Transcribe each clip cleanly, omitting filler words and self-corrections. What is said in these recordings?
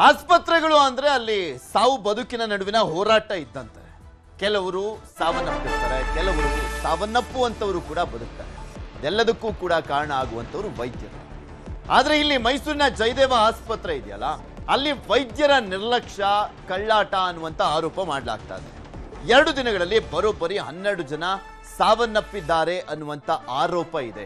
ಆಸ್ಪತ್ರೆಗಳು ಅಂದ್ರೆ ಅಲ್ಲಿ ಸಾವು ಬದುಕಿನ ನಡುವಿನ ಹೋರಾಟ ಇದ್ದಂತೆ. ಕೆಲವರು ಸಾವನ್ನಪ್ಪಿರ್ತಾರೆ, ಕೆಲವರು ಸಾವನ್ನಪ್ಪುವಂತವರು ಕೂಡ ಬದುಕ್ತಾರೆ. ಅದೆಲ್ಲದಕ್ಕೂ ಕೂಡ ಕಾರಣ ಆಗುವಂತವರು ವೈದ್ಯರು. ಆದ್ರೆ ಇಲ್ಲಿ ಮೈಸೂರಿನ ಜಯದೇವ ಆಸ್ಪತ್ರೆ ಇದೆಯಲ್ಲ, ಅಲ್ಲಿ ವೈದ್ಯರ ನಿರ್ಲಕ್ಷ್ಯ, ಕಳ್ಳಾಟ ಅನ್ನುವಂತ ಆರೋಪ ಮಾಡಲಾಗ್ತಾ ಇದೆ. 2 ದಿನಗಳಲ್ಲಿ ಬರೋಬ್ಬರಿ 12 ಜನ ಸಾವನ್ನಪ್ಪಿದ್ದಾರೆ ಅನ್ನುವಂತ ಆರೋಪ ಇದೆ.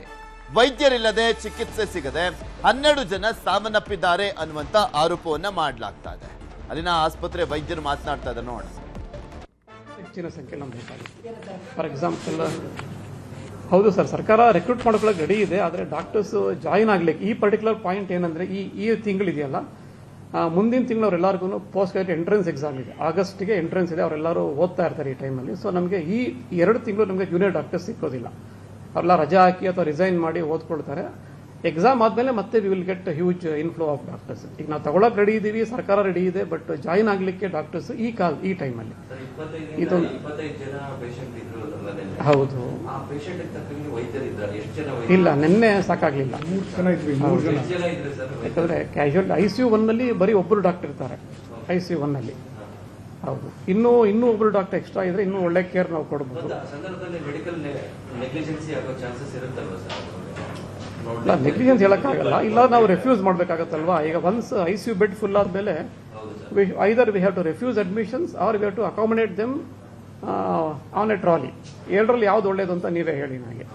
ವೈದ್ಯರಿಲ್ಲದೆ ಚಿಕಿತ್ಸೆ ಸಿಗದೆ 12 ಜನ ಸಾವನ್ನಪ್ಪಿದ್ದಾರೆ ಅನ್ನುವಂತ ಆರೋಪವನ್ನ ಮಾಡಲಾಗ್ತಾ ಇದೆ. ಅಲ್ಲಿನ ಆಸ್ಪತ್ರೆ ವೈದ್ಯರು ಮಾತನಾಡ್ತಾ ಇದ್ದಾರೆ ನೋಡಿ. ಹೆಚ್ಚಿನ ಸಂಖ್ಯೆ ನಮ್ಗೆ ಬೇಕಾಗಿತ್ತು. ಫಾರ್ ಎಕ್ಸಾಂಪಲ್, ಹೌದು ಸರ್, ಸರ್ಕಾರ ರೆಕ್ರೂಟ್ ಮಾಡ್ಕೊಳ್ಳೋಕೆ ರೆಡಿ ಇದೆ. ಆದರೆ ಡಾಕ್ಟರ್ಸ್ ಜಾಯಿನ್ ಆಗ್ಲಿಕ್ಕೆ ಈ ಪರ್ಟಿಕ್ಯುಲರ್ ಪಾಯಿಂಟ್ ಏನಂದ್ರೆ ಈ ತಿಂಗಳಿದೆಯಲ್ಲ, ಮುಂದಿನ ತಿಂಗಳು ಅವರೆಲ್ಲರಿಗೂ ಪೋಸ್ಟ್ ಗ್ರಾಜುಯೇಟ್ ಎಂಟ್ರೆನ್ಸ್ ಎಕ್ಸಾಮ್ ಇದೆ. ಆಗಸ್ಟ್ಗೆ ಎಂಟ್ರೆನ್ಸ್ ಇದೆ. ಅವರೆಲ್ಲರೂ ಓದ್ತಾ ಇರ್ತಾರೆ ಈ ಟೈಮಲ್ಲಿ. ಸೊ ನಮಗೆ ಈ 2 ತಿಂಗಳು ನಮಗೆ ಜೂನಿಯರ್ ಡಾಕ್ಟರ್ಸ್ ಸಿಕ್ಕೋದಿಲ್ಲ. ಅವರೆಲ್ಲ ರಜಾ ಹಾಕಿ ಅಥವಾ ರಿಸೈನ್ ಮಾಡಿ ಓದ್ಕೊಳ್ತಾರೆ. ಎಕ್ಸಾಮ್ ಆದ್ಮೇಲೆ ಮತ್ತೆ we will get huge inflow of doctors. ಈಗ ನಾವು ತಗೊಳಕ್ ರೆಡಿ ಇದೀವಿ, ಸರ್ಕಾರ ರೆಡಿ ಇದೆ, ಬಟ್ ಜಾಯಿನ್ ಆಗ್ಲಿಕ್ಕೆ ಡಾಕ್ಟರ್ಸ್ ಈ ಟೈಮಲ್ಲಿ ಇದು ಹೌದು ಇಲ್ಲ, ನಿನ್ನೆ ಸಾಕಾಗ್ಲಿಲ್ಲ. ಯಾಕಂದ್ರೆ ಕ್ಯಾಶುವಲ್ ICU 1 ನಲ್ಲಿ ಬರೀ ಒಬ್ಬರು ಡಾಕ್ಟರ್ ಇರ್ತಾರೆ. ICU 1 ನಲ್ಲಿ ಹೌದು, ಇನ್ನೂ ಒಬ್ರು ಡಾಕ್ಟರ್ ಎಕ್ಸ್ಟ್ರಾ ಇದ್ರೆ ಇನ್ನೂ ಒಳ್ಳೆ ಕೇರ್ ನಾವು ಕೊಡಬಹುದು. ನೆಗ್ಲಿಜೆನ್ಸ್ ಹೇಳಕ್ಕಾಗಲ್ಲ, ಇಲ್ಲ ನಾವು ರೆಫ್ಯೂಸ್ ಮಾಡ್ಬೇಕಾಗತ್ತಲ್ವಾ. ಈಗ ಒನ್ಸ್ ICU ಬೆಡ್ ಫುಲ್ ಆದ್ಮೇಲೆ either we have to refuse admissions or we have to accommodate them on a trolley. 2ರಲ್ಲಿ ಯಾವ್ದು ಒಳ್ಳೇದು ಅಂತ ನೀವೇ ಹೇಳಿ ನನಗೆ.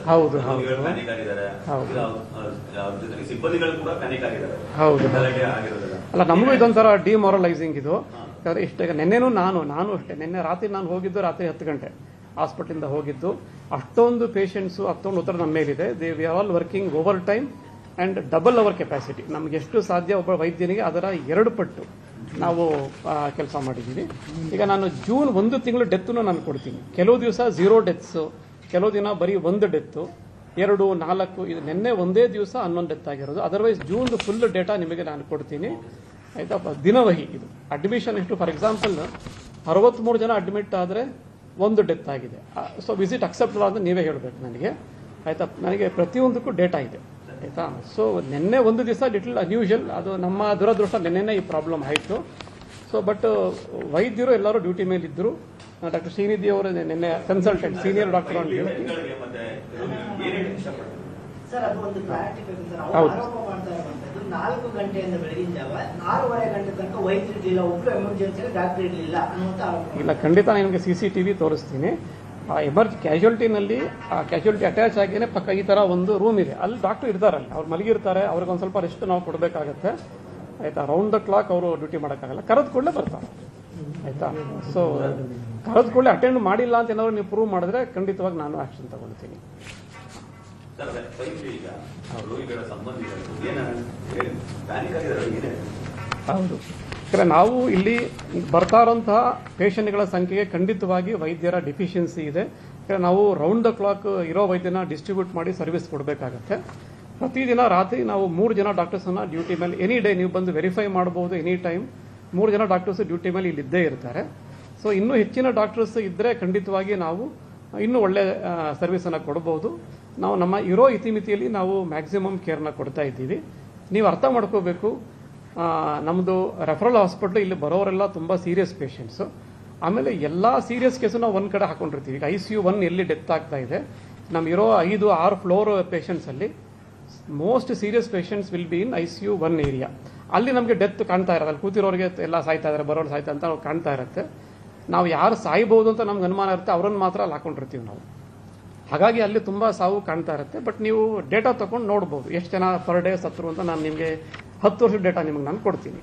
ಹೌದು ಹೌದು ಹೌದು ಅಲ್ಲ, ನಮಗೂ ಇದೊಂಥರ ಡಿಮಾರಲೈಸಿಂಗ್ ಇದು. ಇಷ್ಟ ನೆನ್ನೆನೂ ನಾನು ಅಷ್ಟೇ, ನಿನ್ನೆ ರಾತ್ರಿ ನಾನು ಹೋಗಿದ್ದು ರಾತ್ರಿ 10 ಗಂಟೆ ಹಾಸ್ಪಿಟಲಿಂದ ಹೋಗಿದ್ದು. ಅಷ್ಟೊಂದು ಪೇಷಂಟ್ಸು, ಅಷ್ಟೊಂದು ಒತ್ತಡ ನಮ್ಮ ಮೇಲಿದೆ. We are all working overtime and double our capacity. ನಮ್ಗೆ ಎಷ್ಟು ಸಾಧ್ಯ ಒಬ್ಬ ವೈದ್ಯನಿಗೆ ಅದರ 2 ಪಟ್ಟು ನಾವು ಕೆಲಸ ಮಾಡಿದ್ದೀವಿ. ಈಗ ನಾನು ಜೂನ್ 1 ತಿಂಗಳು ಡೆತ್ತನ್ನು ನಾನು ಕೊಡ್ತೀನಿ. ಕೆಲವು ದಿವಸ 0 ಡೆತ್ಸು, ಕೆಲವು ದಿನ ಬರೀ 1 ಡೆತ್ತು, 2, 4. ಇದು ನಿನ್ನೆ ಒಂದೇ ದಿವಸ 11 ಡೆತ್ ಆಗಿರೋದು. ಅದರ್ವೈಸ್ ಜೂನ್ ಫುಲ್ ಡೇಟಾ ನಿಮಗೆ ನಾನು ಕೊಡ್ತೀನಿ, ಆಯ್ತಾ. ದಿನವಹಿ ಇದು ಅಡ್ಮಿಷನ್ ಎಷ್ಟು, ಫಾರ್ ಎಕ್ಸಾಂಪಲ್ 63 ಜನ ಅಡ್ಮಿಟ್ ಆದರೆ 1 ಡೆತ್ ಆಗಿದೆ. ಸೊ ವಿಸಿಟ್ ಅಕ್ಸೆಪ್ಟಬಲ್ ಅಂತ ನೀವೇ ಹೇಳಬೇಕು ನನಗೆ, ಆಯ್ತಾ. ನನಗೆ ಪ್ರತಿಯೊಂದಕ್ಕೂ ಡೇಟಾ ಇದೆ, ಆಯ್ತಾ. ಸೊ ನಿನ್ನೆ ಒಂದು ದಿವಸ ಲಿಟಲ್ ಅನ್ಯೂಶಲ್, ಅದು ನಮ್ಮ ದುರದೃಷ್ಟ. ನಿನ್ನೆ ಈ ಪ್ರಾಬ್ಲಮ್ ಆಯಿತು. ಸೊ ಬಟ್ ವೈದ್ಯರು ಎಲ್ಲರೂ ಡ್ಯೂಟಿ ಮೇಲೆ ಇದ್ದರು. ಡಾಕ್ಟರ್ ಶ್ರೀನಿಧಿ ಅವರು ನಿನ್ನೆ ಕನ್ಸಲ್ಟೆಂಟ್ ಸೀನಿಯರ್ ಡಾಕ್ಟರ್ ಅಂತ ಹೇಳಿ ಹೌದು 4 ಗಂಟೆಯಿಂದ ಬೆಳಗಿನ ಜಾವ 6:30 ಗಂಟೆ ತನಕ ವೈದ್ಯರು ಇರಲಿಲ್ಲ, ಒಬ್ರು ಎಮರ್ಜೆನ್ಸಿ ಡಾಕ್ಟರ್ ಇರಲಿಲ್ಲ ಅನ್ನುವಂತ ಆರೋಪ. ಇಲ್ಲ, ಖಂಡಿತ ನಿಮಗೆ CCTV ತೋರಿಸ್ತೀನಿ. ಆ ಕ್ಯಾಶುಯಾಲಿಟಿನಲ್ಲಿ ಆ ಕ್ಯಾಶುಯಾಲಿಟಿ ಅಟ್ಯಾಚ್ ಆಗಿನೇ ಪಕ್ಕ ಈ ತರ ಒಂದು ರೂಮ್ ಇದೆ. ಅಲ್ಲಿ ಡಾಕ್ಟರ್ ಇರ್ತಾರಲ್ಲ, ಅವ್ರು ಮಲಗಿರ್ತಾರೆ. ಅವ್ರಿಗೆ ಒಂದು ಸ್ವಲ್ಪ ರೆಸ್ಟ್ ನಾವು ಕೊಡಬೇಕಾಗತ್ತೆ, ಆಯ್ತಾ. ರೌಂಡ್ ದ ಕ್ಲಾಕ್ ಅವರು ಡ್ಯೂಟಿ ಮಾಡೋಕ್ಕಾಗಲ್ಲ. ಕರೆದ ಕೂಡಲೇ ಬರ್ತಾರೆ, ಆಯ್ತಾ. ಸೊ ಕರೆದ ಕೂಡಲೇ ಅಟೆಂಡ್ ಮಾಡಿಲ್ಲ ಅಂತ ಏನಾದ್ರು ನೀವು ಪ್ರೂವ್ ಮಾಡಿದ್ರೆ ಖಂಡಿತವಾಗಿ ನಾನು ಆಕ್ಷನ್ ತಗೊಳ್ತೀನಿ. ಹೌದು, ಯಾಕಂದ್ರೆ ನಾವು ಇಲ್ಲಿ ಬರ್ತಾ ಇರೋಂತಹ ಪೇಷಂಟ್ಗಳ ಸಂಖ್ಯೆಗೆ ಖಂಡಿತವಾಗಿ ವೈದ್ಯರ ಡಿಫಿಷಿಯನ್ಸಿ ಇದೆ. ಯಾಕಂದ್ರೆ ನಾವು ರೌಂಡ್ ದ ಕ್ಲಾಕ್ ಇರೋ ವೈದ್ಯನ ಡಿಸ್ಟ್ರಿಬ್ಯೂಟ್ ಮಾಡಿ ಸರ್ವಿಸ್ ಕೊಡಬೇಕಾಗತ್ತೆ. ಪ್ರತಿದಿನ ರಾತ್ರಿ ನಾವು 3 ಜನ ಡಾಕ್ಟರ್ಸನ್ನ ಡ್ಯೂಟಿ ಮೇಲೆ ಎನಿ ಡೇ ನೀವು ಬಂದು ವೆರಿಫೈ ಮಾಡಬಹುದು. ಎನಿ ಟೈಮ್ 3 ಜನ ಡಾಕ್ಟರ್ಸ್ ಡ್ಯೂಟಿ ಮೇಲೆ ಇಲ್ಲಿ ಇದ್ದೇ ಇರ್ತಾರೆ. ಸೊ ಇನ್ನೂ ಹೆಚ್ಚಿನ ಡಾಕ್ಟರ್ಸ್ ಇದ್ರೆ ಖಂಡಿತವಾಗಿ ನಾವು ಇನ್ನೂ ಒಳ್ಳೆ ಸರ್ವಿಸ್ ಅನ್ನ ಕೊಡಬಹುದು. ನಾವು ನಮ್ಮ ಇರೋ ಇತಿಮಿತಿಯಲ್ಲಿ ನಾವು ಮ್ಯಾಕ್ಸಿಮಮ್ ಕೇರ್ನ ಕೊಡ್ತಾ ಇದ್ದೀವಿ. ನೀವು ಅರ್ಥ ಮಾಡ್ಕೋಬೇಕು, ನಮ್ಮದು ರೆಫರಲ್ ಹಾಸ್ಪಿಟಲ್ ಇಲ್ಲಿ ಬರೋರೆಲ್ಲ ತುಂಬ ಸೀರಿಯಸ್ ಪೇಷಂಟ್ಸು. ಆಮೇಲೆ ಎಲ್ಲ ಸೀರಿಯಸ್ ಕೇಸು ನಾವು ಒಂದು ಕಡೆ ಹಾಕೊಂಡಿರ್ತೀವಿ. ಈಗ ICU 1 ಎಲ್ಲಿ ಡೆತ್ ಆಗ್ತಾ ಇದೆ, ನಮಗಿರೋ 5-6 ಫ್ಲೋರ್ ಪೇಷಂಟ್ಸ್ ಅಲ್ಲಿ most serious patients will be in ICU 1 area. ಅಲ್ಲಿ ನಮಗೆ ಡೆತ್ ಕಾಣ್ತಾ ಇರೋದು, ಅಲ್ಲಿ ಕೂತಿರೋರಿಗೆ ಎಲ್ಲ ಸಾಯ್ತಾ ಇದ್ದಾರೆ, ಬರೋರು ಸಾಯ್ತಾ ಅಂತ ನಾವು ಕಾಣ್ತಾ ಇರುತ್ತೆ. ನಾವು ಯಾರು ಸಾಯ್ಬೋದು ಅಂತ ನಮ್ಗೆ ಅನುಮಾನ ಇರುತ್ತೆ, ಅವರನ್ನು ಮಾತ್ರ ಅಲ್ಲಿ ಹಾಕೊಂಡಿರ್ತೀವಿ ನಾವು. ಹಾಗಾಗಿ ಅಲ್ಲಿ ತುಂಬ ಸಾವು ಕಾಣ್ತಾ ಇರುತ್ತೆ. ಬಟ್ ನೀವು ಡೇಟಾ ತಗೊಂಡು ನೋಡ್ಬೋದು ಎಷ್ಟು ಜನ ಪರ್ ಡೇ ಸತ್ರು ಅಂತ. ನಾನು ನಿಮಗೆ 10 ವರ್ಷದ ಡೇಟಾ ನಿಮಗೆ ನಾನು ಕೊಡ್ತೀನಿ,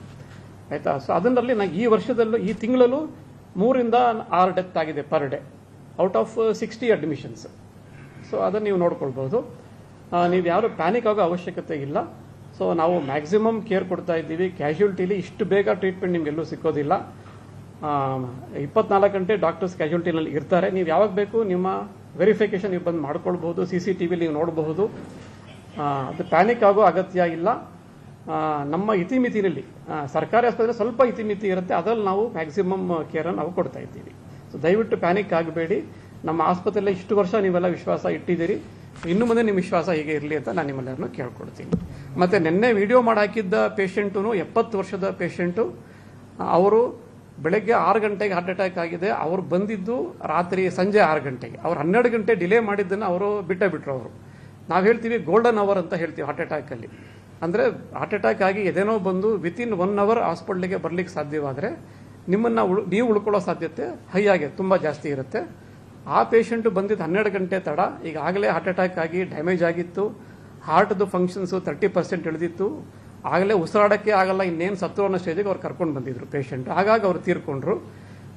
ಆಯ್ತಾ. ಸೊ ಅದರಲ್ಲಿ ನಾನು ಈ ವರ್ಷದಲ್ಲೂ ಈ ತಿಂಗಳಲ್ಲೂ 3ರಿಂದ 6 ಡೆತ್ ಆಗಿದೆ per day out of 60 admissions. So ಅದನ್ನು ನೀವು ನೋಡ್ಕೊಳ್ಬೋದು. ನೀವು ಯಾರು ಪ್ಯಾನಿಕ್ ಆಗೋ ಅವಶ್ಯಕತೆ ಇಲ್ಲ. ಸೊ ನಾವು ಮ್ಯಾಕ್ಸಿಮಮ್ ಕೇರ್ ಕೊಡ್ತಾ ಇದ್ದೀವಿ. ಕ್ಯಾಶುಯಾಲಿಟಿಲಿ ಇಷ್ಟು ಬೇಗ ಟ್ರೀಟ್ಮೆಂಟ್ ನಿಮಗೆಲ್ಲೂ ಸಿಕ್ಕೋದಿಲ್ಲ. 24 ಗಂಟೆ ಡಾಕ್ಟರ್ಸ್ ಕ್ಯಾಶುಯಾಲಿಟಿನಲ್ಲಿ ಇರ್ತಾರೆ. ನೀವು ಯಾವಾಗ ಬೇಕು ನಿಮ್ಮ ವೆರಿಫಿಕೇಶನ್ ನೀವು ಬಂದು ಮಾಡ್ಕೊಳ್ಬಹುದು. CCTV ನೀವು ನೋಡಬಹುದು. ಅದು ಪ್ಯಾನಿಕ್ ಆಗೋ ಅಗತ್ಯ ಇಲ್ಲ. ನಮ್ಮ ಇತಿಮಿತಿನಲ್ಲಿ ಸರ್ಕಾರಿ ಆಸ್ಪತ್ರೆ ಸ್ವಲ್ಪ ಇತಿಮಿತಿ ಇರುತ್ತೆ, ಅದರಲ್ಲಿ ನಾವು ಮ್ಯಾಕ್ಸಿಮಮ್ ಕೇರನ್ನು ನಾವು ಕೊಡ್ತಾ ಇದ್ದೀವಿ. ಸೊ ದಯವಿಟ್ಟು ಪ್ಯಾನಿಕ್ ಆಗಬೇಡಿ. ನಮ್ಮ ಆಸ್ಪತ್ರೆಯಲ್ಲಿ ಇಷ್ಟು ವರ್ಷ ನೀವೆಲ್ಲ ವಿಶ್ವಾಸ ಇಟ್ಟಿದ್ದೀರಿ. ಇನ್ನು ಮುಂದೆ ನಿಮ್ಮ ವಿಶ್ವಾಸ ಹೀಗೆ ಇರಲಿ ಅಂತ ನಾನು ನಿಮ್ಮೆಲ್ಲರನ್ನು ಕೇಳ್ಕೊಡ್ತೀನಿ. ಮತ್ತು ನಿನ್ನೆ ವಿಡಿಯೋ ಮಾಡಿ ಹಾಕಿದ್ದ ಪೇಷಂಟು 70 ವರ್ಷದ ಪೇಷಂಟು, ಅವರು ಬೆಳಗ್ಗೆ 6 ಗಂಟೆಗೆ ಹಾರ್ಟ್ ಅಟ್ಯಾಕ್ ಆಗಿದೆ. ಅವ್ರು ಬಂದಿದ್ದು ಸಂಜೆ 6 ಗಂಟೆಗೆ. ಅವ್ರು 12 ಗಂಟೆ ಡಿಲೇ ಮಾಡಿದ್ದನ್ನು ಅವರು ಬಿಟ್ಟರು. ಅವರು ನಾವು ಹೇಳ್ತೀವಿ ಗೋಲ್ಡನ್ ಅವರ್ ಅಂತ ಹೇಳ್ತೀವಿ ಹಾರ್ಟ್ ಅಟ್ಯಾಕಲ್ಲಿ. ಅಂದರೆ ಹಾರ್ಟ್ ಅಟ್ಯಾಕ್ ಆಗಿ ಎದೇನೋ ಬಂದು ವಿತಿನ್ 1 ಅವರ್ ಹಾಸ್ಪಿಟ್ಲಿಗೆ ಬರಲಿಕ್ಕೆ ಸಾಧ್ಯವಾದರೆ ನಿಮ್ಮನ್ನು ನೀವು ಉಳ್ಕೊಳ್ಳೋ ಸಾಧ್ಯತೆ ಹೈ ಆಗಿ ತುಂಬ ಜಾಸ್ತಿ ಇರುತ್ತೆ. ಆ ಪೇಷಂಟು ಬಂದಿದ್ದು 12 ಗಂಟೆ ತಡ. ಈಗಾಗಲೇ ಹಾರ್ಟ್ ಅಟ್ಯಾಕ್ ಆಗಿ ಡ್ಯಾಮೇಜ್ ಆಗಿತ್ತು. ಹಾರ್ಟ್ದು ಫಂಕ್ಷನ್ಸು 30% ಇಳಿದಿತ್ತು. ಆಗಲೇ ಉಸಿರಾಡೋಕ್ಕೆ ಆಗಲ್ಲ, ಇನ್ನೇನು ಸತ್ತು ಅನ್ನೋ ಸ್ಟೇಜಿಗೆ ಅವ್ರು ಕರ್ಕೊಂಡು ಬಂದಿದ್ರು ಪೇಷಂಟ್. ಹಾಗಾಗಿ ಅವ್ರು ತೀರ್ಕೊಂಡ್ರು.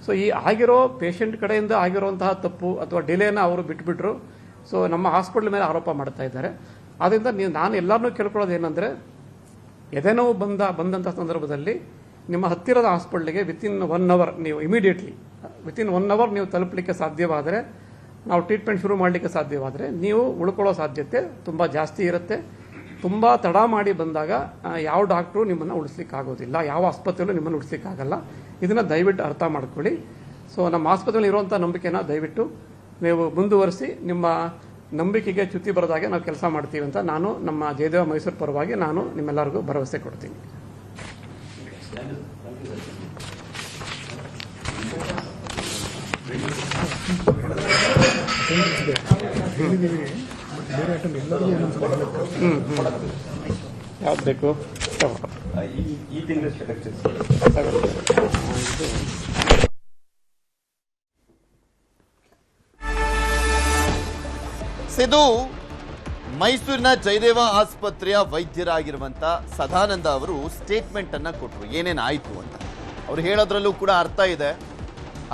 ಸೊ ಈ ಆಗಿರೋ ಪೇಷಂಟ್ ಕಡೆಯಿಂದ ಆಗಿರುವಂತಹ ತಪ್ಪು ಅಥವಾ ಡಿಲೇನ ಅವರು ಬಿಟ್ಬಿಟ್ರು. ಸೊ ನಮ್ಮ ಹಾಸ್ಪಿಟ್ಲ್ ಮೇಲೆ ಆರೋಪ ಮಾಡ್ತಾ ಇದ್ದಾರೆ. ಆದ್ದರಿಂದ ನಾನು ಎಲ್ಲರನ್ನೂ ಕೇಳ್ಕೊಳ್ಳೋದು ಏನಂದರೆ, ಎದೆನೋವು ಬಂದಂಥ ಸಂದರ್ಭದಲ್ಲಿ ನಿಮ್ಮ ಹತ್ತಿರದ ಹಾಸ್ಪಿಟ್ಲಿಗೆ ವಿತಿನ್ 1 ಅವರ್ ನೀವು ವಿತಿನ್ 1 ಅವರ್ ನೀವು ತಲುಪಲಿಕ್ಕೆ ಸಾಧ್ಯವಾದರೆ, ನಾವು ಟ್ರೀಟ್ಮೆಂಟ್ ಶುರು ಮಾಡಲಿಕ್ಕೆ ಸಾಧ್ಯವಾದರೆ ನೀವು ಉಳ್ಕೊಳ್ಳೋ ಸಾಧ್ಯತೆ ತುಂಬ ಜಾಸ್ತಿ ಇರುತ್ತೆ. ತುಂಬ ತಡ ಮಾಡಿ ಬಂದಾಗ ಯಾವ ಡಾಕ್ಟ್ರು ನಿಮ್ಮನ್ನು ಉಳಿಸ್ಲಿಕ್ಕಾಗೋದಿಲ್ಲ, ಯಾವ ಆಸ್ಪತ್ರೆಯಲ್ಲೂ ನಿಮ್ಮನ್ನು ಉಳಿಸ್ಲಿಕ್ಕಾಗಲ್ಲ. ಇದನ್ನು ದಯವಿಟ್ಟು ಅರ್ಥ ಮಾಡ್ಕೊಳ್ಳಿ. ಸೊ ನಮ್ಮ ಆಸ್ಪತ್ರೆಯಲ್ಲಿ ಇರುವಂಥ ನಂಬಿಕೆನ ದಯವಿಟ್ಟು ನೀವು ಮುಂದುವರಿಸಿ, ನಿಮ್ಮ ನಂಬಿಕೆಗೆ ಚ್ಯುತಿ ಬರೋದಾಗೆ ನಾವು ಕೆಲಸ ಮಾಡ್ತೀವಿ ಅಂತ ನಾನು ನಮ್ಮ ಜಯದೇವ ಮೈಸೂರು ಪರವಾಗಿ ನಾನು ನಿಮ್ಮೆಲ್ಲರಿಗೂ ಭರವಸೆ ಕೊಡ್ತೀನಿ. ಯಾವ್ದು ಬೇಕು? ಇದು ಮೈಸೂರಿನ ಜಯದೇವ ಆಸ್ಪತ್ರೆಯ ವೈದ್ಯರಾಗಿರುವಂತ ಸದಾನಂದ ಅವರು ಸ್ಟೇಟ್ಮೆಂಟ್ ಅನ್ನ ಕೊಟ್ಟರು, ಏನೇನಾಯ್ತು ಅಂತ. ಅವ್ರು ಹೇಳೋದ್ರಲ್ಲೂ ಕೂಡ ಅರ್ಥ ಇದೆ.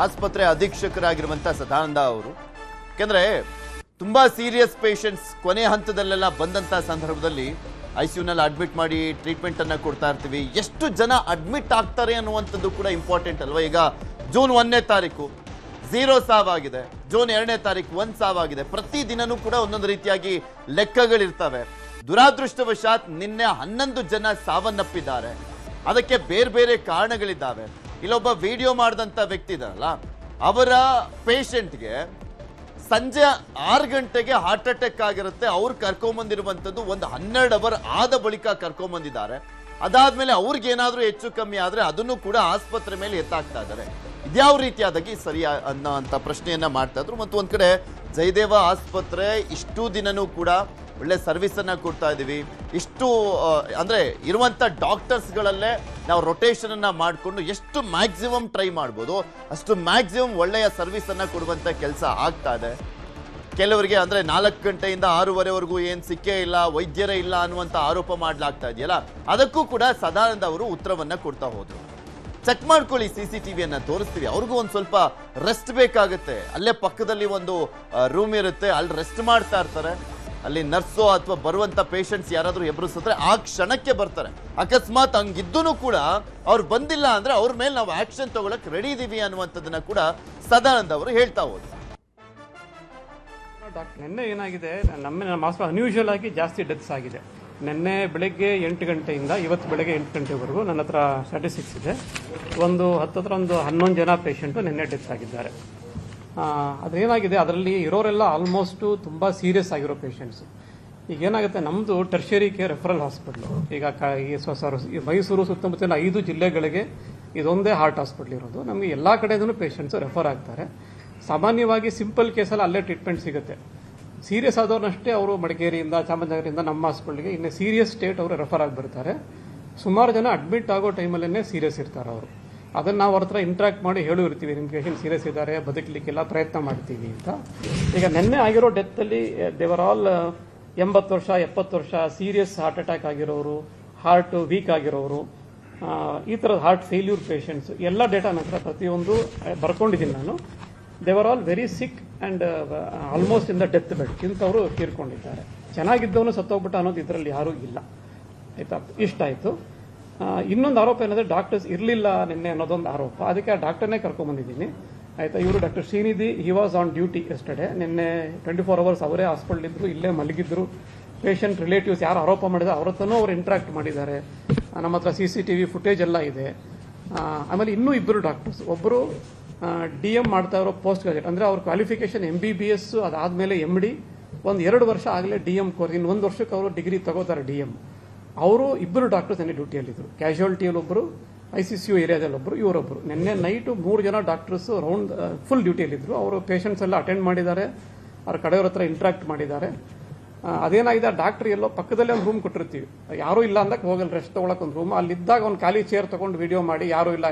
ಆಸ್ಪತ್ರೆ ಅಧೀಕ್ಷಕರಾಗಿರುವಂತ ಸದಾನಂದ ಅವರು, ಯಾಕೆಂದ್ರೆ ತುಂಬಾ ಸೀರಿಯಸ್ ಪೇಷಂಟ್ಸ್ ಕೊನೆ ಹಂತದಲ್ಲೆಲ್ಲ ಬಂದಂತ ಸಂದರ್ಭದಲ್ಲಿ ICUನಲ್ಲಿ ಅಡ್ಮಿಟ್ ಮಾಡಿ ಟ್ರೀಟ್ಮೆಂಟ್ ಅನ್ನ ಕೊಡ್ತಾ ಇರ್ತೀವಿ. ಎಷ್ಟು ಜನ ಅಡ್ಮಿಟ್ ಆಗ್ತಾರೆ ಅನ್ನುವಂಥದ್ದು ಕೂಡ ಇಂಪಾರ್ಟೆಂಟ್ ಅಲ್ವಾ? ಈಗ ಜೂನ್ 1ನೇ ತಾರೀಕು 0 ಸಾವಾಗಿದೆ, ಜೂನ್ 2ನೇ ತಾರೀಕು 1 ಸಾವಾಗಿದೆ. ಪ್ರತಿ ದಿನನೂ ಕೂಡ ಒಂದೊಂದು ರೀತಿಯಾಗಿ ಲೆಕ್ಕಗಳಿರ್ತವೆ. ದುರಾದೃಷ್ಟವಶಾತ್ ನಿನ್ನೆ 11 ಜನ ಸಾವನ್ನಪ್ಪಿದ್ದಾರೆ. ಅದಕ್ಕೆ ಬೇರೆ ಬೇರೆ ಕಾರಣಗಳಿದ್ದಾವೆ. ಇಲ್ಲೊಬ್ಬ ವಿಡಿಯೋ ಮಾಡಿದಂಥ ವ್ಯಕ್ತಿ ಇದಾರಲ್ಲ, ಅವರ ಪೇಷಂಟ್ಗೆ ಸಂಜೆ 6 ಗಂಟೆಗೆ ಹಾರ್ಟ್ ಅಟ್ಯಾಕ್ ಆಗಿರುತ್ತೆ. ಅವ್ರು ಕರ್ಕೊಂಬಂದಿರುವಂಥದ್ದು ಒಂದು 12 ಅವರ್ ಆದ ಬಳಿಕ ಕರ್ಕೊಂಬಂದಿದ್ದಾರೆ. ಅದಾದ್ಮೇಲೆ ಅವ್ರಿಗೇನಾದ್ರೂ ಹೆಚ್ಚು ಕಮ್ಮಿ ಆದ್ರೆ ಅದನ್ನು ಕೂಡ ಆಸ್ಪತ್ರೆ ಮೇಲೆ ಎತ್ತಾಕ್ತಾ ಇದ್ದಾರೆ. ಇದ್ಯಾವ ರೀತಿಯಾದಾಗಿ ಸರಿ ಅನ್ನೋಂಥ ಪ್ರಶ್ನೆಯನ್ನ ಮಾಡ್ತಾ ಇದ್ರು. ಮತ್ತು ಒಂದ್ ಕಡೆ ಜಯದೇವ ಆಸ್ಪತ್ರೆ ಇಷ್ಟು ದಿನನೂ ಕೂಡ ಒಳ್ಳೆ ಸರ್ವಿಸ್ ಅನ್ನ ಕೊಡ್ತಾ ಇದೀವಿ, ಇಷ್ಟು ಅಂದ್ರೆ ಇರುವಂತ ಡಾಕ್ಟರ್ಸ್ಗಳಲ್ಲೇ ನಾವು ರೊಟೇಷನ್ ಅನ್ನ ಮಾಡಿಕೊಂಡು ಎಷ್ಟು ಮ್ಯಾಕ್ಸಿಮಮ್ ಟ್ರೈ ಮಾಡ್ಬೋದು ಅಷ್ಟು ಮ್ಯಾಕ್ಸಿಮಮ್ ಒಳ್ಳೆಯ ಸರ್ವಿಸ್ ಅನ್ನ ಕೊಡುವಂತ ಕೆಲಸ ಆಗ್ತಾ ಇದೆ. ಕೆಲವರಿಗೆ ಅಂದ್ರೆ 4 ಗಂಟೆಯಿಂದ 6:30ವರೆಗೂ ಏನ್ ಸಿಕ್ಕೇ ಇಲ್ಲ, ವೈದ್ಯರೇ ಇಲ್ಲ ಅನ್ನುವಂತ ಆರೋಪ ಮಾಡ್ಲಾಗ್ತಾ ಇದೆಯಲ್ಲ, ಅದಕ್ಕೂ ಕೂಡ ಸದಾನಂದ ಅವರು ಉತ್ತರವನ್ನ ಕೊಡ್ತಾ ಹೋದ್ರು. ಚೆಕ್ ಮಾಡ್ಕೊಳ್ಳಿ, CCTVಯನ್ನ ತೋರಿಸ್ತೀವಿ. ಅವ್ರಿಗೂ ಒಂದ್ ಸ್ವಲ್ಪ ರೆಸ್ಟ್ ಬೇಕಾಗುತ್ತೆ. ಅಲ್ಲೇ ಪಕ್ಕದಲ್ಲಿ ಒಂದು ರೂಮ್ ಇರುತ್ತೆ, ಅಲ್ಲಿ ರೆಸ್ಟ್ ಮಾಡ್ತಾ ಇರ್ತಾರೆ. ಅಲ್ಲಿ ನರ್ಸೋ ಅಥವಾ ಬರುವಂತ ಪೇಷಂಟ್ಸ್ ಯಾರಾದ್ರೂ ಎಬ್ರಿಸಿದ್ರೆ ಆ ಕ್ಷಣಕ್ಕೆ ಬರ್ತಾರೆ. ಅಕಸ್ಮಾತ್ ಹಂಗಿದ್ದೂ ಕೂಡ ಅವ್ರು ಬಂದಿಲ್ಲ ಅಂದ್ರೆ ಅವ್ರ ಮೇಲೆ ನಾವು ಆಕ್ಷನ್ ತಗೊಳಕ್ ರೆಡಿ ಇದೀವಿ ಅನ್ನುವಂಥದ್ದನ್ನ ಕೂಡ ಸದಾನಂದ ಅವರು ಹೇಳ್ತಾ ಹೋದ್ರು. ನಿನ್ನೆ ಏನಾಗಿದೆ, ನಮ್ಮ ಹಾಸ್ಪಿಟಲ್ ಅನ್ಯೂಶುವಲ್ ಆಗಿ ಜಾಸ್ತಿ ಡೆತ್ಸ್ ಆಗಿದೆ. ನಿನ್ನೆ ಬೆಳಗ್ಗೆ 8 ಗಂಟೆಯಿಂದ ಇವತ್ತು ಬೆಳಗ್ಗೆ 8 ಗಂಟೆವರೆಗೂ ನನ್ನ ಹತ್ರ ಸ್ಟ್ಯಾಟಿಸ್ಟಿಕ್ಸ್ ಇದೆ. ಒಂದು 11 ಜನ ಪೇಷಂಟು ನಿನ್ನೆ ಡೆತ್ ಆಗಿದ್ದಾರೆ. ಅದೇನಾಗಿದೆ, ಅದರಲ್ಲಿ ಇರೋರೆಲ್ಲ ಆಲ್ಮೋಸ್ಟು ತುಂಬ ಸೀರಿಯಸ್ ಆಗಿರೋ ಪೇಷಂಟ್ಸು. ಈಗ ಏನಾಗುತ್ತೆ, ನಮ್ಮದು ಟರ್ಷರಿ ಕೇರ್ ರೆಫರಲ್ ಹಾಸ್ಪಿಟ್ಲು. ಈಗ ಈ ಮೈಸೂರು ಸುತ್ತಮುತ್ತಲಿನ 5 ಜಿಲ್ಲೆಗಳಿಗೆ ಇದೊಂದೇ ಹಾರ್ಟ್ ಹಾಸ್ಪಿಟ್ಲ್ ಇರೋದು. ನಮಗೆ ಎಲ್ಲ ಕಡೆದೂ ಪೇಷಂಟ್ಸು ರೆಫರ್ ಆಗ್ತಾರೆ. ಸಾಮಾನ್ಯವಾಗಿ ಸಿಂಪಲ್ ಕೇಸಲ್ಲಿ ಅಲ್ಲೇ ಟ್ರೀಟ್ಮೆಂಟ್ ಸಿಗುತ್ತೆ. ಸೀರಿಯಸ್ ಆದವ್ರನ್ನಷ್ಟೇ ಅವರು ಮಡಿಕೇರಿಯಿಂದ ಚಾಮರಾಜನಗರದಿಂದ ನಮ್ಮ ಹಾಸ್ಪಿಟ್ಲಿಗೆ, ಇನ್ನು ಸೀರಿಯಸ್ ಸ್ಟೇಟ್ ಅವರು ರೆಫರ್ ಆಗಿ ಬರ್ತಾರೆ. ಸುಮಾರು ಜನ ಅಡ್ಮಿಟ್ ಆಗೋ ಟೈಮಲ್ಲೇ ಸೀರಿಯಸ್ ಇರ್ತಾರೆ ಅವರು. ಅದನ್ನು ನಾವು ಅವ್ರ ಹತ್ರ ಇಂಟ್ರಾಕ್ಟ್ ಮಾಡಿ ಹೇಳಿರ್ತೀವಿ, ನಿಮ್ಮ ಪೇಷಂಟ್ ಸೀರಿಯಸ್ ಇದ್ದಾರೆ, ಬದುಕಲಿಕ್ಕೆಲ್ಲ ಪ್ರಯತ್ನ ಮಾಡ್ತೀವಿ ಅಂತ. ಈಗ ನಿನ್ನೆ ಆಗಿರೋ ಡೆತ್ತಲ್ಲಿ ದೇವರ್ ಆಲ್ 80 ವರ್ಷ 70 ವರ್ಷ ಸೀರಿಯಸ್ ಹಾರ್ಟ್ ಅಟ್ಯಾಕ್ ಆಗಿರೋರು, ಹಾರ್ಟ್ ವೀಕ್ ಆಗಿರೋರು, ಈ ಥರದ ಹಾರ್ಟ್ ಫೇಲ್ಯೂರ್ ಪೇಷಂಟ್ಸ್ ಎಲ್ಲ ಡೇಟಾ ನಂತರ ಪ್ರತಿಯೊಂದು ಬರ್ಕೊಂಡಿದ್ದೀನಿ ನಾನು. They were all very sick and almost in the death bed. ಇಂಥವರು ತೀರ್ಕೊಂಡಿದ್ದಾರೆ. ಚೆನ್ನಾಗಿದ್ದವನು ಸತ್ತೋಗ್ಬಿಟ್ಟ ಅನ್ನೋದು ಇದರಲ್ಲಿ ಯಾರೂ ಇಲ್ಲ. ಆಯ್ತಾ, ಇಷ್ಟಾಯಿತು. ಇನ್ನೊಂದು ಆರೋಪ ಏನಂದರೆ ಡಾಕ್ಟರ್ಸ್ ಇರಲಿಲ್ಲ ನಿನ್ನೆ ಅನ್ನೋದೊಂದು ಆರೋಪ. ಅದಕ್ಕೆ ಆ ಡಾಕ್ಟರ್ನೇ ಕರ್ಕೊಂಬಂದಿದ್ದೀನಿ. ಆಯಿತಾ, ಇವರು doctor Srinidhi, he was on duty yesterday. ನಿನ್ನೆ 24 ಅವರ್ಸ್ ಅವರೇ ಹಾಸ್ಪಿಟಲ್ ಇದ್ದರು, ಇಲ್ಲೇ ಮಲಗಿದ್ರು. ಪೇಷಂಟ್ ರಿಲೇಟಿವ್ಸ್ ಯಾರು ಆರೋಪ ಮಾಡಿದ್ರು ಅವ್ರ ಹತ್ರನೂ ಅವ್ರು ಇಂಟ್ರಾಕ್ಟ್ ಮಾಡಿದ್ದಾರೆ. ನಮ್ಮ ಹತ್ರ CCTV ಫುಟೇಜ್ ಎಲ್ಲ ಇದೆ. ಆಮೇಲೆ ಇನ್ನೂ 2 ಡಾಕ್ಟರ್ಸ್, ಒಬ್ಬರು DM ಮಾಡ್ತಾ ಇರೋ ಪೋಸ್ಟ್ ಗ್ರಾಜುಯೇಟ್, ಅಂದರೆ ಅವ್ರ ಕ್ವಾಲಿಫಿಕೇಶನ್ MBBS, ಅದಾದಮೇಲೆ MD, ಒಂದು 2 ವರ್ಷ ಆಗಲೇ DM ಕೋರ್ಸ್, ಇನ್ನು 1 ವರ್ಷಕ್ಕೆ ಅವರು ಡಿಗ್ರಿ ತಗೋತಾರೆ DM. ಅವರು ಇಬ್ಬರು ಡಾಕ್ಟರ್ಸ್ ಎನ್ನೇ ಡ್ಯೂಟಿಯಲ್ಲಿದ್ದರು. ಕ್ಯಾಶುಯಾಲಿಟಿಯಲ್ಲಿ ಒಬ್ಬರು, ICCU ಏರಿಯಾದಲ್ಲಿ ಒಬ್ಬರು, ಇವರೊಬ್ಬರು. ನಿನ್ನೆ ನೈಟು 3 ಜನ ಡಾಕ್ಟರ್ಸ್ ರೌಂಡ್ ಫುಲ್ ಡ್ಯೂಟಿಯಲ್ಲಿದ್ದರು. ಅವರು ಪೇಷಂಟ್ಸ್ ಎಲ್ಲ ಅಟೆಂಡ್ ಮಾಡಿದ್ದಾರೆ, ಅವ್ರ ಕಡೆಯವ್ರ ಹತ್ರ ಇಂಟ್ರಾಕ್ಟ್ ಮಾಡಿದ್ದಾರೆ. ಅದೇನಾಗಿದೆ, ಡಾಕ್ಟರ್ ಎಲ್ಲೋ ಪಕ್ಕದಲ್ಲೇ ಒಂದು ರೂಮ್ ಕೊಟ್ಟಿರ್ತೀವಿ, ಯಾರೂ ಇಲ್ಲ ಅಂದಾಗ ಹೋಗಲ್ಲ ರೆಸ್ಟ್ ತೊಗೊಳಕ್ಕೆ ಒಂದು ರೂಮ್, ಅಲ್ಲಿದ್ದಾಗ ಒಂದು ಖಾಲಿ ಚೇರ್ ತೊಗೊಂಡು ವಿಡಿಯೋ ಮಾಡಿ ಯಾರೂ ಇಲ್ಲ